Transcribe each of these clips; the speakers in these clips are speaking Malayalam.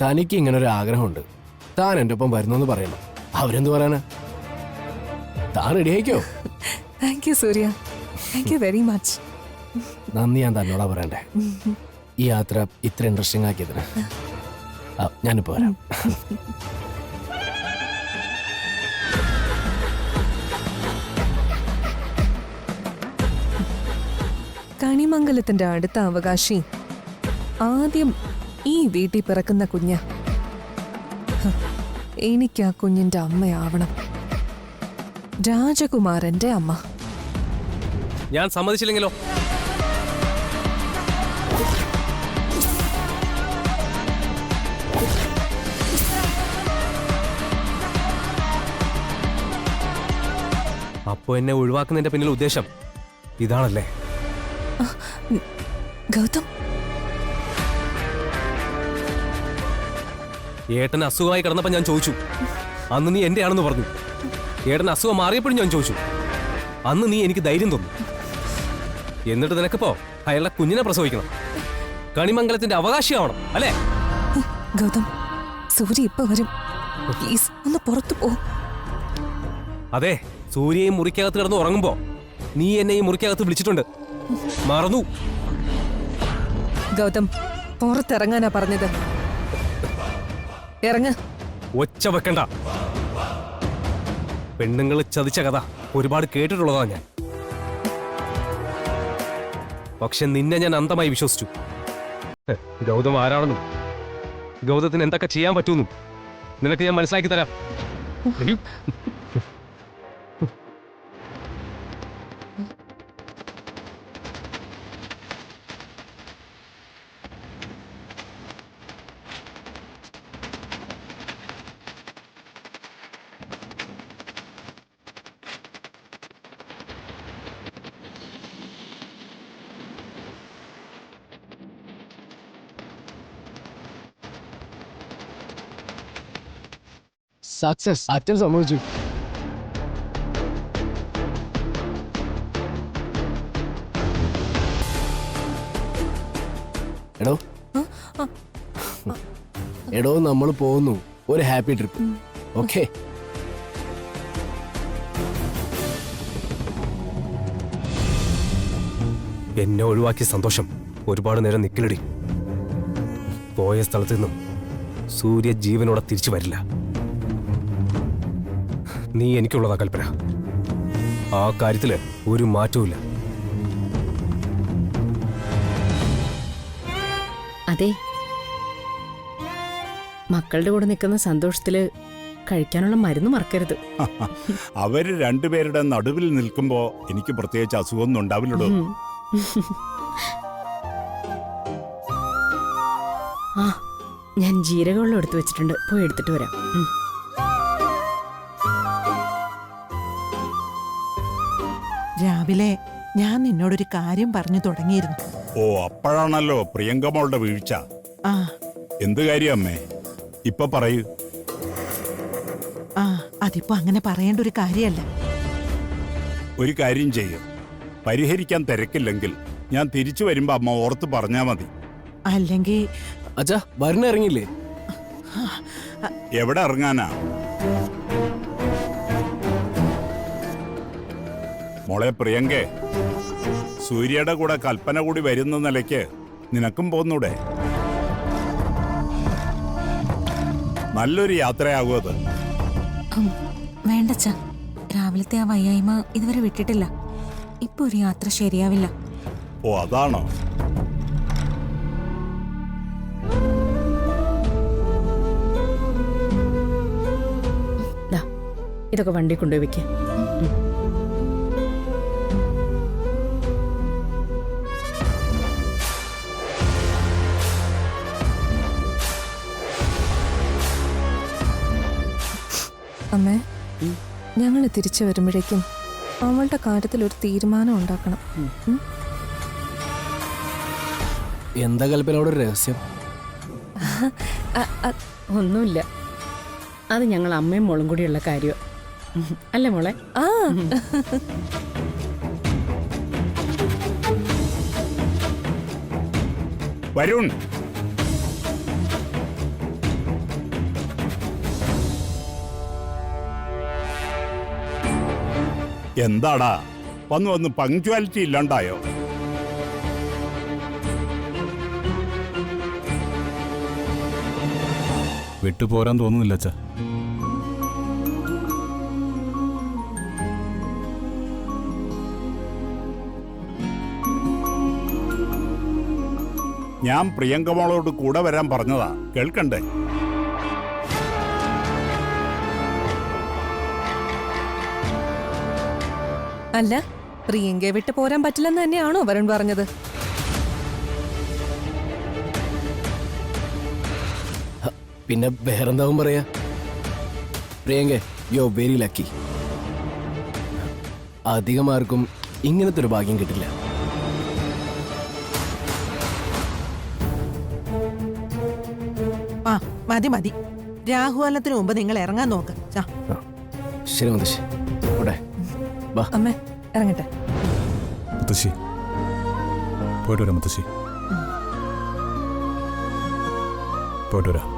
തനിക്ക് ഇങ്ങനെ ഒരു ആഗ്രഹമുണ്ട്, താൻ എൻ്റെ ഒപ്പം വരുന്നെന്ന് പറയണം. അവരെന്ത് പറയാനാ? താൻ റെഡി ആയിക്കോ. Thank you Surya, thank you very much. നന്ദി ഞാൻ തന്നോടാ പറയണ്ടേ, ഈ യാത്ര ഇത്ര ഇൻട്രസ്റ്റിംഗ് ആക്കിയതിന്. ഞാനിപ്പോ വരാം. കണിമംഗലത്തിന്റെ അടുത്ത അവകാശി ആദ്യം ഈ വീട്ടിൽ പിറക്കുന്ന കുഞ്ഞ്. എനിക്ക് ആ കുഞ്ഞിന്റെ അമ്മയാവണം, രാജകുമാരന്റെ അമ്മ. ഞാൻ സമ്മതിച്ചില്ലെങ്കിലോ? അപ്പോ എന്നെ ഒഴിവാക്കുന്നതിന്റെ പിന്നിൽ ഉദ്ദേശം ഇതാണല്ലേ? ഗൗതം, ഏട്ടൻ അസുഖമായി കിടന്നപ്പോ ഞാൻ ചോദിച്ചു, അന്ന് നീ എന്റെ ആണെന്ന് പറഞ്ഞു. ഏട്ടൻ അസുഖം മാറിയപ്പോഴും ഞാൻ ചോദിച്ചു, അന്ന് നീ എനിക്ക് ധൈര്യം തന്നു. എന്നിട്ട് നിനക്കിപ്പോ അയാളുടെ കുഞ്ഞിനെ പ്രസവിക്കണം, കണിമംഗലത്തിന്റെ അവകാശിയാവണം അല്ലേ? ഗൗതം, സൂര്യ ഇപ്പൊ വരും, പ്ലീസ് ഒന്ന് പുറത്തു പോ. അതെ, സൂര്യയും മുറിക്കകത്ത് കിടന്ന് ഉറങ്ങുമ്പോ നീ എന്നെ ഈ മുറിക്കകത്ത് വിളിച്ചിട്ടുണ്ട്, മറന്നു. ഗൗതം, പുറത്തിറങ്ങാനാ പറഞ്ഞത്. ഇറങ്ങ. ഒച്ച വെക്കണ്ട. പെണ്ണുങ്ങൾ ചതിച്ച കഥ ഒരുപാട് കേട്ടിട്ടുള്ളതാ ഞാൻ. പക്ഷെ നിന്നെ ഞാൻ അന്ധമായി വിശ്വസിച്ചു. ഗൗതം ആരാണെന്നും ഗൗതത്തിന് എന്തൊക്കെ ചെയ്യാൻ പറ്റുമെന്നും നിനക്ക് ഞാൻ മനസ്സിലാക്കി തരാം. സക്സസ്, അച്ഛൻ സമ്മതിച്ചു. എടോ എടോ നമ്മൾ പോകുന്നു, ഒരു ഹാപ്പി ട്രിപ്പ്. ഓക്കെ? എന്നെ ഒഴിവാക്കിയ സന്തോഷം ഒരുപാട് നേരം നിക്കലടി. പോയ സ്ഥലത്ത് നിന്നും സൂര്യ ജീവനോടെ തിരിച്ചു വരില്ല. നീ എനിക്കുള്ളതാ കൽപ്പന, ആ കാര്യത്തില് ഒരു മാറ്റവുമില്ല. അതെ, മക്കളുടെ കൂടെ നിൽക്കുന്ന സന്തോഷത്തില് കഴിക്കാനുള്ള മരുന്ന് മറക്കരുത്. അവര് രണ്ടുപേരുടെ നടുവിൽ നിൽക്കുമ്പോ എനിക്ക് പ്രത്യേകിച്ച് അസുഖമൊന്നും ഉണ്ടാവില്ലടോ. ആ, ഞാൻ ജീരകവെള്ളം എടുത്തു വെച്ചിട്ടുണ്ട്, പോയി എടുത്തിട്ട് വരാം. രാവിലെ ഞാൻ നിന്നോടൊരു കാര്യം പറഞ്ഞു തുടങ്ങിയിരുന്നു. ഓ, അപ്പോഴാണല്ലോ പ്രിയങ്ക മോളുടെ വീഴ്ച. ആ, എന്ത് കാര്യം അമ്മേ? ഇപ്പൊ പറയൂ. ആ, അതിപ്പോ അങ്ങനെ പറയേണ്ട ഒരു കാര്യമല്ല. ഒരു കാര്യം ചെയ്യും, പരിഹരിക്കാൻ തിരക്കില്ലെങ്കിൽ ഞാൻ തിരിച്ചു വരുമ്പോ അമ്മ ഓർത്ത് പറഞ്ഞാ മതി. അല്ലെങ്കിൽ അച്ഛാ, വരണ ഇറങ്ങിയില്ലേ? എവിടെ ഇറങ്ങാനാ മോളെ പ്രിയങ്കേ? സൂര്യയുടെ കൂടെ കൽപ്പന കൂടി വരുന്ന നിലയ്ക്ക് നിനക്കും പോന്നൂടെ? നല്ലൊരു യാത്രയാകും അത്. വേണ്ടച്ച, രാവിലത്തെ ആ വയ്യായ്മ ഇതുവരെ വിട്ടിട്ടില്ല. ഇപ്പൊ ഒരു യാത്ര ശരിയാവില്ല. ഓ, അതാണോ? ഇതൊക്കെ വണ്ടി കൊണ്ടുപോയി വെക്കേ. അമ്മേ, ഞങ്ങൾ തിരിച്ചു വരുമ്പോഴേക്കും അവളുടെ കാര്യത്തിൽ ഒരു തീരുമാനം ഉണ്ടാക്കണം. എന്താ കൽപ്പനയോട് ഒരു രഹസ്യം? ഒന്നുമില്ല, അത് ഞങ്ങൾ അമ്മയും മോളും കൂടിയുള്ള കാര്യം അല്ലേ മോളെ? ആ, വരുൺ, എന്താടാ വന്ന് വന്ന് പങ്ക്ച്വാലിറ്റി ഇല്ലാണ്ടായോ? വിട്ടുപോരാൻ തോന്നുന്നില്ല അച്ഛാ. ഞാൻ പ്രിയങ്കമോളോട് കൂടെ വരാൻ പറഞ്ഞതാ, കേൾക്കണ്ടേ? അല്ല, പ്രിയങ്കയെ വിട്ട് പോരാൻ പറ്റില്ലെന്ന് തന്നെയാണോ വരുൺ പറഞ്ഞത്? പിന്നെ വേറെന്താവും പറയാ? പ്രിയങ്ക, യോ വെരി ലക്കി. അധികം ആർക്കും ഇങ്ങനത്തെ ഒരു ഭാഗ്യം കിട്ടില്ല. ആ മതി മതി, രാഹുകാലത്തിന് മുമ്പ് നിങ്ങൾ ഇറങ്ങാൻ നോക്ക്. ശരി മുത്തശ്ശി, ഇവിടെ വാ. അമ്മേ ഇറങ്ങട്ടെ. മുത്തശ്ശി പോയിട്ട് വരാം. മുത്തശ്ശി പോയിട്ട് വരാം.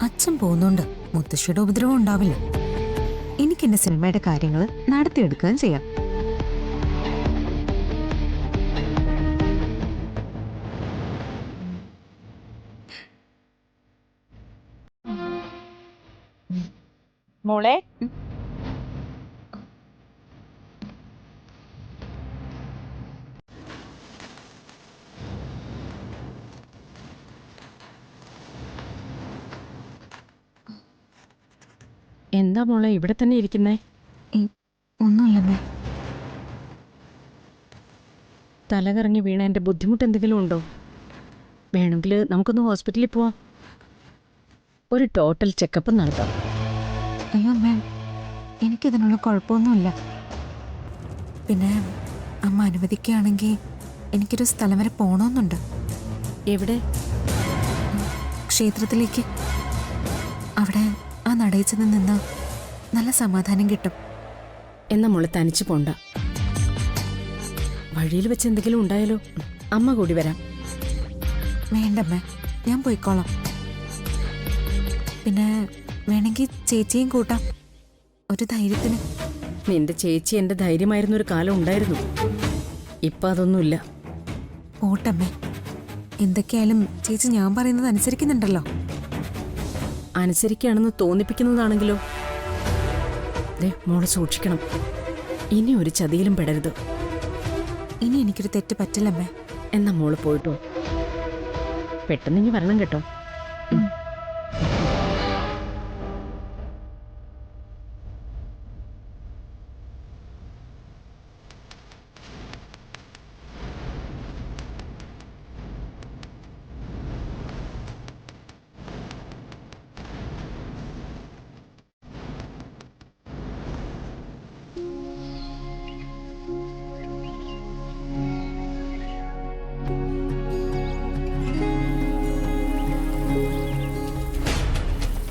അച്ഛൻ പോകുന്നുണ്ട്, മുത്തശ്ശിയുടെ ഉപദ്രവം ഉണ്ടാവില്ല. എനിക്ക് എന്റെ സിനിമയുടെ കാര്യങ്ങൾ നടത്തിയെടുക്കുകയും ചെയ്യാം. മോളെ, എന്താ മോളെ ഇവിടെ തന്നെ ഇരിക്കുന്നേ? ഒന്നുമില്ലമ്മേ. തലകറങ്ങി വീണ എൻ്റെ ബുദ്ധിമുട്ട് എന്തെങ്കിലും ഉണ്ടോ? വേണമെങ്കിൽ നമുക്കൊന്ന് ഹോസ്പിറ്റലിൽ പോവാം, ഒരു ടോട്ടൽ ചെക്കപ്പ് നടത്താം. അയ്യോ അമ്മേ, എനിക്കിതിനുള്ള കുഴപ്പമൊന്നുമില്ല. പിന്നെ അമ്മ അനുവദിക്കുകയാണെങ്കിൽ എനിക്കൊരു സ്ഥലം വരെ പോകണമെന്നുണ്ട്. എവിടെ? ക്ഷേത്രത്തിലേക്ക്. അവിടെ ആ നടയിച്ചത് നിന്ന് നല്ല സമാധാനം കിട്ടും. എന്നാ മോളെ തനിച്ച് പോണ്ട. വഴിയിൽ വെച്ച് എന്തെങ്കിലും ഉണ്ടായാലോ? അമ്മ കൂടി വരാം. വേണ്ടമ്മേ, ഞാൻ പോയിക്കോളാം. പിന്നെ വേണമെങ്കിൽ ചേച്ചിയും കൂട്ടാം, ഒരു ധൈര്യത്തിന്. നിന്റെ ചേച്ചി എൻ്റെ ധൈര്യമായിരുന്നൊരു കാലം ഉണ്ടായിരുന്നു, ഇപ്പം അതൊന്നുമില്ല. പോട്ടമ്മേ, എന്തൊക്കെയായാലും ചേച്ചി ഞാൻ പറയുന്നത് അനുസരിക്കുന്നുണ്ടല്ലോ. അനുസരിക്കുകയാണെന്ന് തോന്നിപ്പിക്കുന്നതാണെങ്കിലോ? മോളെ സൂക്ഷിക്കണം, ഇനി ഒരു ചതിയിലും പെടരുത്. ഇനി എനിക്കൊരു തെറ്റ് പറ്റില്ലമ്മേ. എന്നാ മോള് പോയിട്ടോ, പെട്ടെന്ന് ഇനി വരണം കേട്ടോ.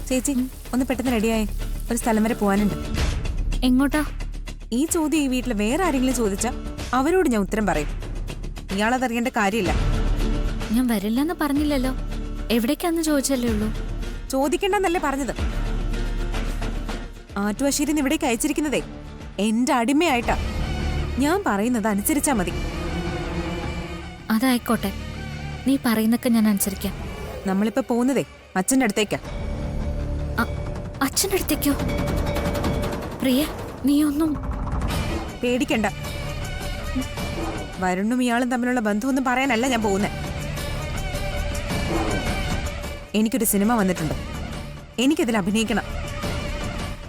ചേച്ചി ഒന്ന് പെട്ടെന്ന് റെഡിയായേ, ഒരു സ്ഥലം വരെ പോകാനുണ്ട്. എങ്ങോട്ടാ? ഈ ചോദ്യം ഈ വീട്ടിൽ വേറെ ആരെങ്കിലും ചോദിച്ചാൽ അവരോട് ഞാൻ ഉത്തരം പറയും. ഇയാളതറിയേണ്ട കാര്യമില്ല. ഞാൻ വരില്ലെന്ന് പറഞ്ഞില്ലല്ലോ, എവിടേക്കാന്ന് ചോദിച്ചല്ലേ ഉള്ളൂ. ചോദിക്കണ്ടെന്നല്ലേ പറഞ്ഞത്. ആറ്റുവശീരിന്ന് ഇവിടേക്ക് അയച്ചിരിക്കുന്നതേ എന്റെ അടിമയായിട്ടാ. ഞാൻ പറയുന്നത് അനുസരിച്ചാ മതി. അതായിക്കോട്ടെ, നീ പറയുന്നൊക്കെ ഞാൻ അനുസരിക്കാം. നമ്മളിപ്പോ പോകുന്നതേ അച്ഛൻ്റെ അടുത്തേക്കാ. അച്ഛൻ്റെ അടുത്തേക്കോ? പ്രിയ, നീ ഒന്നും പേടിക്കണ്ട. വരുണും ഇയാളും തമ്മിലുള്ള ബന്ധമൊന്നും പറയാനല്ല ഞാൻ പോകുന്നത്. എനിക്കൊരു സിനിമ വന്നിട്ടുണ്ട്, എനിക്കതിൽ അഭിനയിക്കണം.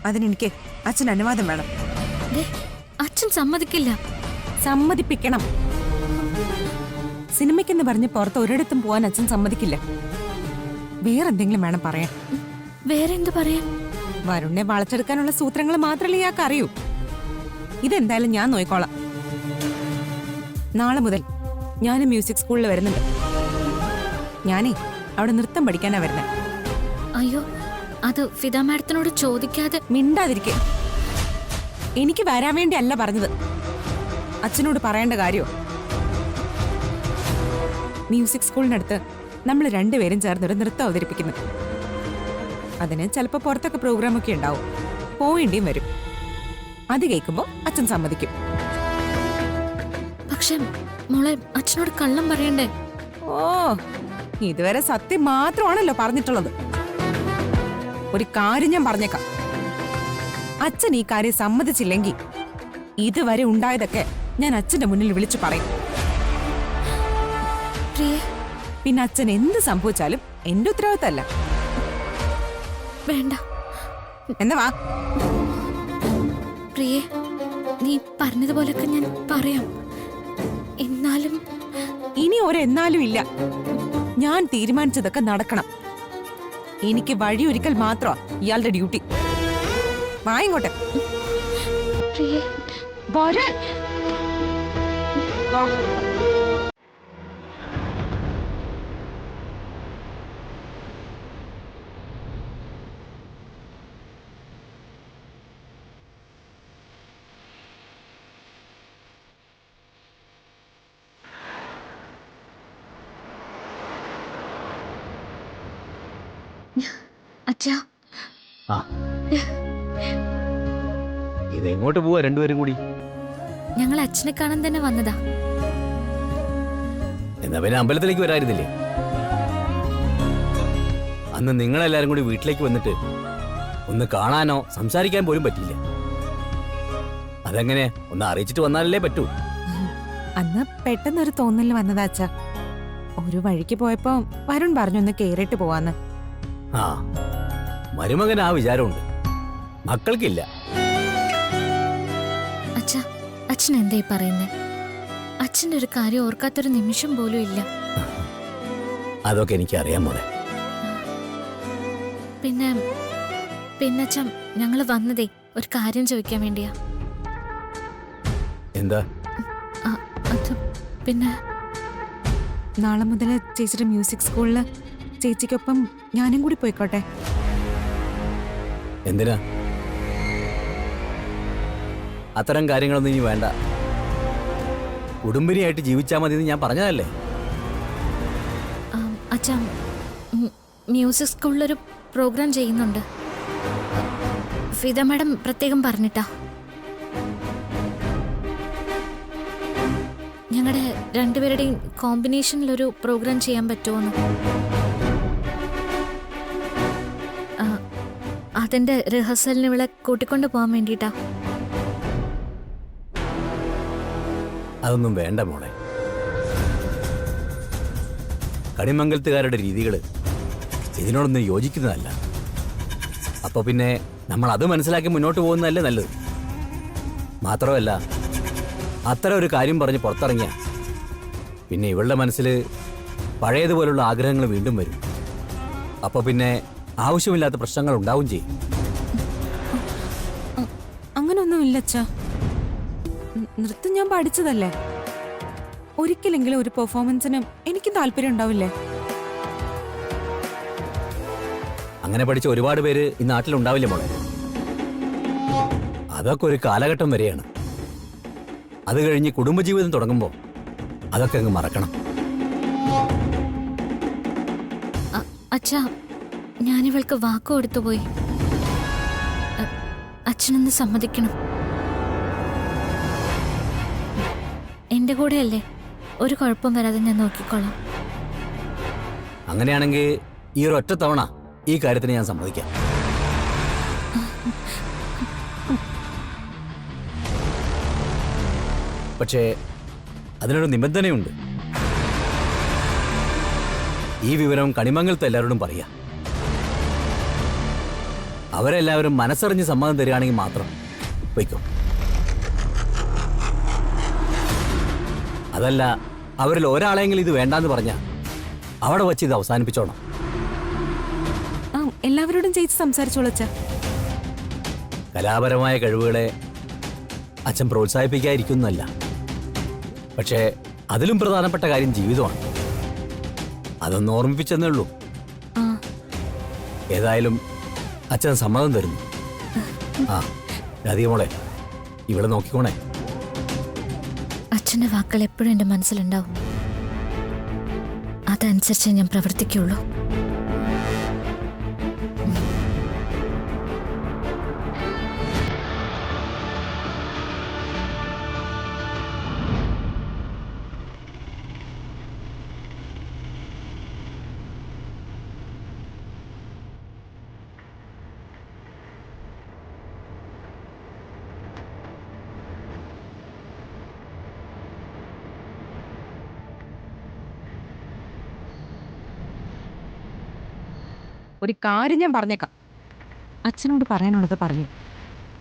അതിനെനിക്ക് അച്ഛൻ അനുവാദം വേണം. അച്ഛൻ സമ്മതിക്കില്ല. സമ്മതിപ്പിക്കണം. സിനിമയ്ക്കെന്ന് പറഞ്ഞ് പുറത്ത് ഒരിടത്തും പോവാൻ അച്ഛൻ സമ്മതിക്കില്ല. വേറെന്തെങ്കിലും വേണം പറയാൻ. വേറെ എന്ത് പറയാൻ? വരുണിനെ വളച്ചെടുക്കാനുള്ള സൂത്രങ്ങൾ മാത്രമല്ലേ ഇയാൾക്ക് അറിയൂ. ഇതെന്തായാലും ഞാൻ നോക്കിക്കോളാം. നാളെ മുതൽ ഞാൻ മ്യൂസിക് സ്കൂളിൽ വരുന്നുണ്ട്. ഞാനേ അവിടെ നൃത്തം പഠിക്കാനാ വരുന്നത്. അയ്യോ, അത് ഫിദ മാഡത്തിനോട് ചോദിക്കാതെ. മിണ്ടാതിരിക്കെ. എനിക്ക് വരാൻ വേണ്ടി അല്ല പറഞ്ഞത്, അച്ഛനോട് പറയേണ്ട കാര്യോ. മ്യൂസിക് സ്കൂളിനടുത്ത് നമ്മൾ രണ്ടുപേരും ചേർന്നൊരു നൃത്തം അവതരിപ്പിക്കുന്നു. അതിന് ചിലപ്പോൾ പുറത്തൊക്കെ പ്രോഗ്രാമൊക്കെ ഉണ്ടാവും, പോവേണ്ടിയും വരും. അത് കേൾക്കുമ്പോൾ അച്ഛൻ സമ്മതിക്കും. പക്ഷെ മോളെ, അച്ഛനോട് കള്ളം പറയണ്ടേ? ഓ, ഇതുവരെ സത്യം മാത്രമാണല്ലോ പറഞ്ഞിട്ടുള്ളത്. ഒരു കാര്യം ഞാൻ പറഞ്ഞേക്കാം, അച്ഛൻ ഈ കാര്യം സമ്മതിച്ചില്ലെങ്കിൽ ഇതുവരെ ഉണ്ടായതൊക്കെ ഞാൻ അച്ഛന്റെ മുന്നിൽ വിളിച്ചു പറയും. പ്രിയേ, പിന്നെ അച്ഛൻ എന്ത് സംഭവിച്ചാലും എന്റെ ഉത്തരവാദിത്തമല്ല. വേണ്ട. എന്നാ വാ. പ്രിയേ, നീ പറഞ്ഞതുപോലൊക്കെ ഞാൻ പറയാം. എന്നാലും ഇനി ഒരെന്നാലും ഇല്ല. ഞാൻ തീരുമാനിച്ചതൊക്കെ നടക്കണം. എനിക്ക് വഴിയൊരിക്കൽ മാത്രമാ ഇയാളുടെ ഡ്യൂട്ടി. വാ ഇങ്ങോട്ട്. പ്രിയേ, വരാൻ. വാ. അച്ഛാ, ഇതെങ്ങോട്ട് പോവാ രണ്ടുപേരും കൂടി? ഞങ്ങൾ അച്ഛനെ കാണാൻ തന്നെ വന്നതാ. എന്നാ പിന്നെ അമ്പലത്തിലേക്ക് വരായിരുന്നില്ലേ? അന്ന് നിങ്ങളെല്ലാരും കൂടി വീട്ടിലേക്ക് വന്നിട്ട് ഒന്ന് കാണാനോ സംസാരിക്കാൻ പോലും പറ്റിയില്ല. അതെങ്ങനെ? ഒന്ന് അറിയിച്ചിട്ട് വന്നാലല്ലേ പറ്റൂ. അന്ന് പെട്ടെന്നൊരു തോന്നൽ വന്നതാ അച്ഛാ. ഒരു വഴിക്ക് പോയപ്പോ വരുൺ പറഞ്ഞൊന്ന് കേറിട്ട് പോവാന്ന്. ആ, മരുമകൻ ആ വിചാരമുണ്ട്, മക്കൾക്കില്ല. അച്ഛാ, അച്ഛൻ എന്തായി പറയുന്നേ? അച്ഛൻ്റെ ഒരു കാര്യം ഓർക്കാത്തൊരു നിമിഷം പോലും ഇല്ല. അതൊക്കെ എനിക്ക് അറിയാൻ മോളെ. പിന്നെ അച്ഛൻ, ഞങ്ങൾ വന്നതേ ഒരു കാര്യം ചോദിക്കാൻ വേണ്ടിയാ. എന്താ? അത് പിന്നെ നാളെ മുതൽ ചേച്ചിയുടെ മ്യൂസിക് സ്കൂളില് ചേച്ചിക്കൊപ്പം ഞാനും കൂടി പോയിക്കോട്ടെ. എന്തിനാ? അത്തരം കാര്യങ്ങളൊന്നും ഇനി വേണ്ട. കുടുംബിനിയായിട്ട് ജീവിച്ചാൽ മതി എന്ന് ഞാൻ പറഞ്ഞതല്ലേ? അച്ഛാ, മ്യൂസിക് സ്കൂളിലൊരു പ്രോഗ്രാം ചെയ്യുന്നുണ്ട്. ഫിദ മാഡം പ്രത്യേകം പറഞ്ഞിട്ടാ. ഞങ്ങളുടെ രണ്ടുപേരുടെയും കോമ്പിനേഷനിലൊരു പ്രോഗ്രാം ചെയ്യാൻ പറ്റുമോന്ന്. അതിന്റെ റിഹേഴ്സലിന് ഇവിടെ കൂട്ടിക്കൊണ്ട് പോകാൻ വേണ്ടിട്ടാ. അതൊന്നും വേണ്ട മോളെ. കണിമംഗലത്തുകാരുടെ രീതികൾ ഇതിനോടൊന്നും യോജിക്കുന്നതല്ല. അപ്പൊ പിന്നെ നമ്മൾ അത് മനസ്സിലാക്കി മുന്നോട്ട് പോകുന്നതല്ലേ നല്ലത്. മാത്രമല്ല, അത്ര ഒരു കാര്യം പറഞ്ഞ് പുറത്തിറങ്ങിയ പിന്നെ ഇവളുടെ മനസ്സിൽ പഴയതുപോലുള്ള ആഗ്രഹങ്ങൾ വീണ്ടും വരും. അപ്പൊ പിന്നെ ആവശ്യമില്ലാത്ത പ്രശ്നങ്ങൾ ഉണ്ടാവും ചെയ്യും. അങ്ങനൊന്നുമില്ല അച്ഛാ. നൃത്തം ഞാൻ പഠിച്ചതല്ലേ. ഒരിക്കലെങ്കിലും ഒരു പെർഫോമൻസിന് എനിക്ക് താല്പര്യം ഉണ്ടാവില്ലേ? അങ്ങനെ പഠിച്ച ഒരുപാട് പേര് ഈ നാട്ടിലുണ്ടാവില്ലേ മോളെ? അതൊക്കെ ഒരു കാലഘട്ടം വരെയാണ്. അത് കഴിഞ്ഞ് കുടുംബജീവിതം തുടങ്ങുമ്പോൾ അതൊക്കെ അങ്ങ് മറക്കണം. അച്ഛാ, ഞാനിവൾക്ക് വാക്ക് കൊടുത്തു പോയി. അച്ഛനൊന്ന് സമ്മതിക്കണം. എന്റെ കൂടെയല്ലേ, ഒരു കുഴപ്പം വരാതെ ഞാൻ നോക്കിക്കോളാം. അങ്ങനെയാണെങ്കിൽ ഈ ഒരൊറ്റ തവണ ഈ കാര്യത്തിന് ഞാൻ സമ്മതിക്കാം. പക്ഷേ അതിനൊരു നിബന്ധനയുണ്ട്. ഈ വിവരം കണിമംഗലത്ത് എല്ലാവരോടും പറയാം. അവരെല്ലാവരും മനസ്സറിഞ്ഞ് സമ്മതം തരികയാണെങ്കിൽ മാത്രം വയ്ക്കും. അതല്ല, അവരിൽ ഒരാളെങ്കിലും ഇത് വേണ്ടാന്ന് പറഞ്ഞാൽ അവിടെ വച്ച് ഇത് അവസാനിപ്പിച്ചോണം. എല്ലാവരോടും ചേച്ചി സംസാരിച്ചോളൂ അച്ഛാ. കലാപരമായ കഴിവുകളെ അച്ഛൻ പ്രോത്സാഹിപ്പിക്കാതിരിക്കുന്നല്ല. പക്ഷേ അതിലും പ്രധാനപ്പെട്ട കാര്യം ജീവിതമാണ്. അതൊന്ന് ഓർമ്മിപ്പിച്ചെന്നേ ഉള്ളൂ. ആ ഏതായാലും അച്ഛൻ സമ്മതം തരുന്നു. ആ രാധിക മോളെ, ഇവിടെ നോക്കിക്കോണേ. അച്ഛന്റെ വാക്കുകൾ എപ്പോഴും എൻ്റെ മനസ്സിലുണ്ടാവും. അതനുസരിച്ച് ഞാൻ പ്രവർത്തിക്കുള്ളൂ. ഒരു കാര്യം ഞാൻ പറഞ്ഞേക്കാം. അച്ഛനോട് പറയാനുള്ളത് പറഞ്ഞു.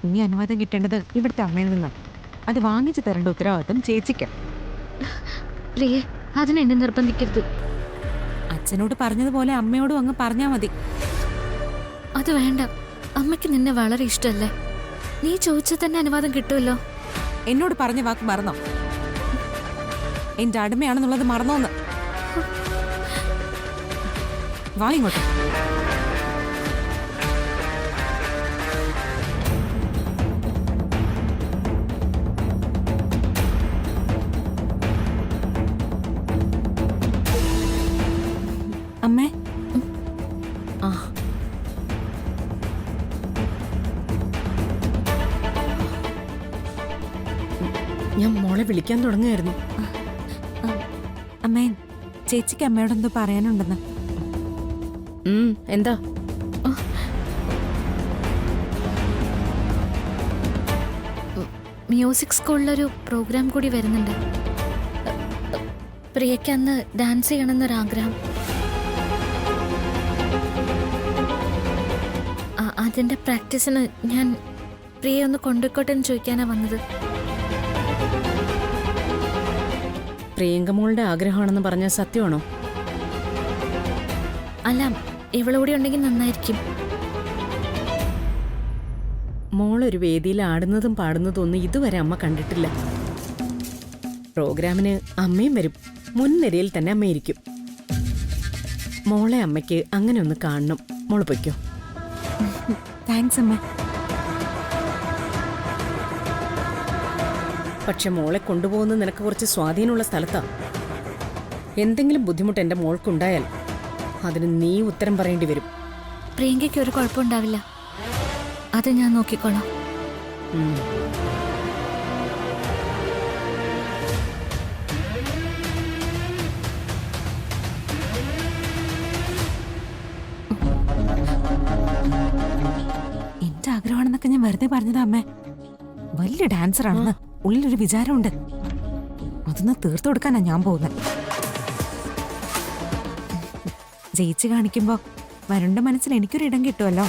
ഇനി അനുവാദം കിട്ടേണ്ടത് ഇവിടുത്തെ അമ്മയിൽ നിന്നാണ്. അത് വാങ്ങിച്ചു തരേണ്ട ഉത്തരവാദിത്വം ചേച്ചിക്ക്. പ്രിയേ, അതിനെ എന്നെ നിർബന്ധിക്കരുത്. അച്ഛനോട് പറഞ്ഞതുപോലെ അമ്മയോടും അങ്ങ് പറഞ്ഞാൽ മതി. അത് വേണ്ട. അമ്മയ്ക്ക് നിന്നെ വളരെ ഇഷ്ടമല്ലേ? നീ ചോദിച്ചാൽ തന്നെ അനുവാദം കിട്ടുമല്ലോ. എന്നോട് പറഞ്ഞ വാക്ക് മറന്നോ? എന്റെ അടിമയാണെന്നുള്ളത് മറന്നോന്ന്. വാ ഇങ്ങോട്ട്. അമ്മേ. ആ ഞാൻ മോളെ വിളിക്കാൻ തുടങ്ങുമായിരുന്നു. അമ്മേ, ചേച്ചിക്ക് അമ്മയോടെന്തോ പറയാനുണ്ടെന്ന്. എന്താ? മ്യൂസിക് സ്കൂളിലൊരു പ്രോഗ്രാം കൂടി വരുന്നുണ്ട്. പ്രിയയ്ക്ക് അന്ന് ഡാൻസ് ചെയ്യണമെന്നൊരാഗ്രഹം. അതിന്റെ പ്രാക്ടീസിന് ഞാൻ പ്രിയ ഒന്ന് കൊണ്ടുപോയിക്കോട്ടെ എന്ന് ചോദിക്കാനാ വന്നത്. പ്രിയങ്ക മോളുടെ ആഗ്രഹമാണെന്ന് പറഞ്ഞാൽ സത്യമാണോ? അല്ല, ഇവളുകൂടി ഉണ്ടെങ്കിൽ നന്നായിരിക്കും. മോളൊരു വേദിയിൽ ആടുന്നതും പാടുന്നതും ഒന്നും ഇതുവരെ അമ്മ കണ്ടിട്ടില്ല. പ്രോഗ്രാമിന് അമ്മയും വരും. മുൻനിരയിൽ തന്നെ അമ്മയിരിക്കും. മോളെ അമ്മയ്ക്ക് അങ്ങനെ ഒന്ന് കാണണം. മോള് പൊയ്ക്കോ. താങ്ക്സ് അമ്മ. പക്ഷെ മോളെ കൊണ്ടുപോകുന്നത് നിനക്ക് കുറച്ച് സ്വാധീനമുള്ള സ്ഥലത്താ. എന്തെങ്കിലും ബുദ്ധിമുട്ട് എൻ്റെ മോൾക്കുണ്ടായാൽ അതിന് നീ ഉത്തരം പറയേണ്ടി വരും. പ്രിയങ്കയ്ക്ക് ഒരു കുഴപ്പമുണ്ടാവില്ല. അത് ഞാൻ നോക്കിക്കോളാം. എന്റെ ആഗ്രഹമാണെന്നൊക്കെ ഞാൻ വെറുതെ പറഞ്ഞതാ അമ്മേ. വലിയ ഡാൻസറാണെന്ന് ഉള്ളിലൊരു വിചാരമുണ്ട്. അതൊന്ന് തീർത്തു കൊടുക്കാനാ ഞാൻ പോകുന്നത്. ജയിച്ച് കാണിക്കുമ്പോ വരുണ്ട മനസ്സിൽ എനിക്കൊരു ഇടം കിട്ടുമല്ലോ.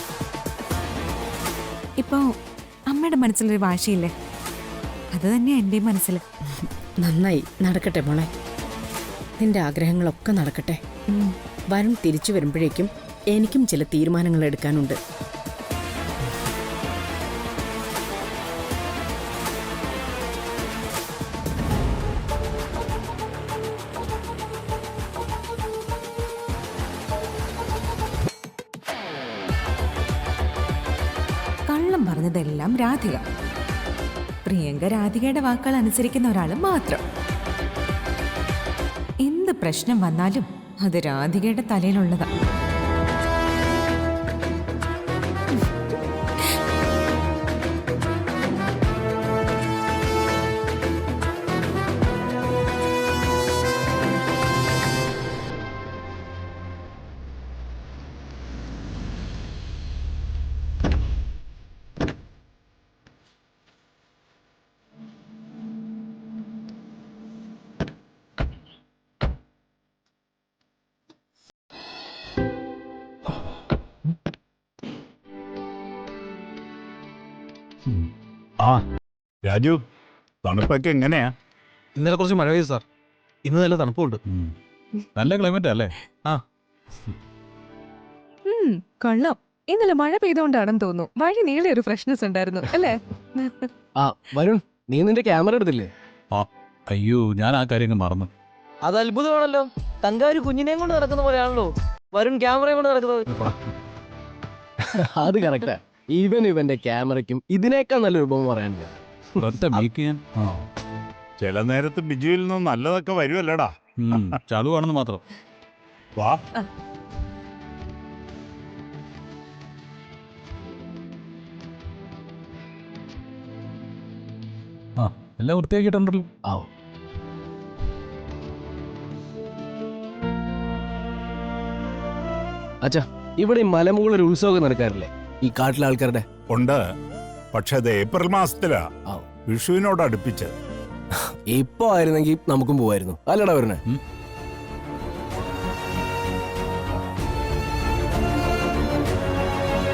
ഇപ്പോ അമ്മയുടെ മനസ്സിലൊരു വാശിയില്ലേ, അത് തന്നെയാ എന്റെയും മനസ്സിൽ. നന്നായി, നടക്കട്ടെ മോളെ. നിന്റെ ആഗ്രഹങ്ങളൊക്കെ നടക്കട്ടെ. വരുൺ തിരിച്ചു വരുമ്പോഴേക്കും എനിക്കും ചില തീരുമാനങ്ങൾ എടുക്കാനുണ്ട്. കള്ളം പറഞ്ഞതെല്ലാം രാധിക. പ്രിയങ്ക രാധികയുടെ വാക്കുകൾ അനുസരിക്കുന്ന ഒരാൾ മാത്രം. എന്ത് പ്രശ്നം വന്നാലും അത് രാധികയുടെ തലയിലുള്ളതാ. ആ രാജു, തണുപ്പൊക്കെ എങ്ങനെയാ? ഇന്നലെ കുറച്ച് മഴ പെയ്തു സാർ. ഇന്ന് നല്ല തണുപ്പുണ്ട്. നല്ല ക്ലൈമറ്റ് അല്ലേ? കൊള്ളാം. ഇന്നലെ മഴ പെയ്തോണ്ടാണെന്ന് തോന്നുന്നു. വഴി നീളെ ഒരു ഫ്രഷ്നെസ് ഉണ്ടായിരുന്നു അല്ലേ? വരുൺ, നീ നിന്റെ ക്യാമറ എടുത്തില്ലേ? അയ്യോ, ഞാൻ ആ കാര്യങ്ങൾ മറന്നു. അത് അത്ഭുതമാണല്ലോ. തങ്കാര് കുഞ്ഞിനെയും കൊണ്ട് നടക്കുന്ന പോലെയാണല്ലോ വരുൺ ക്യാമറയും കൊണ്ട് നടക്കുന്നത്. അത് കറക്റ്റാ. ഇവന്റെ ക്യാമറയ്ക്കും ഇതിനേക്കാൾ നല്ലൊരു ഉപമ പറയാനില്ല. ഒറ്റ മേക്ക് ചെയ്യാൻ ചില നേരത്ത് ബിജുവിൽ നിന്ന് നല്ലതൊക്കെ വരുമല്ലടാ. ചളുവാണെന്ന് മാത്രം. വാ. ആ എല്ലാം വൃത്തിയാക്കിയിട്ടുണ്ടല്ലോ. ആ അച്ഛാ, ഇവിടെ ഈ മലമുകളിൽ ഉത്സവം നടക്കാറില്ലേ ഈ കാട്ടിലെ ആൾക്കാരുടെ? ഉണ്ട്. പക്ഷെ അത് ഏപ്രിൽ മാസത്തിലാ, ആ. വിഷുവിനോട് അടുപ്പിച്ച്. ഇപ്പൊ ആയിരുന്നെങ്കിൽ നമുക്കും പോവായിരുന്നു, അല്ലടാ വരണേ.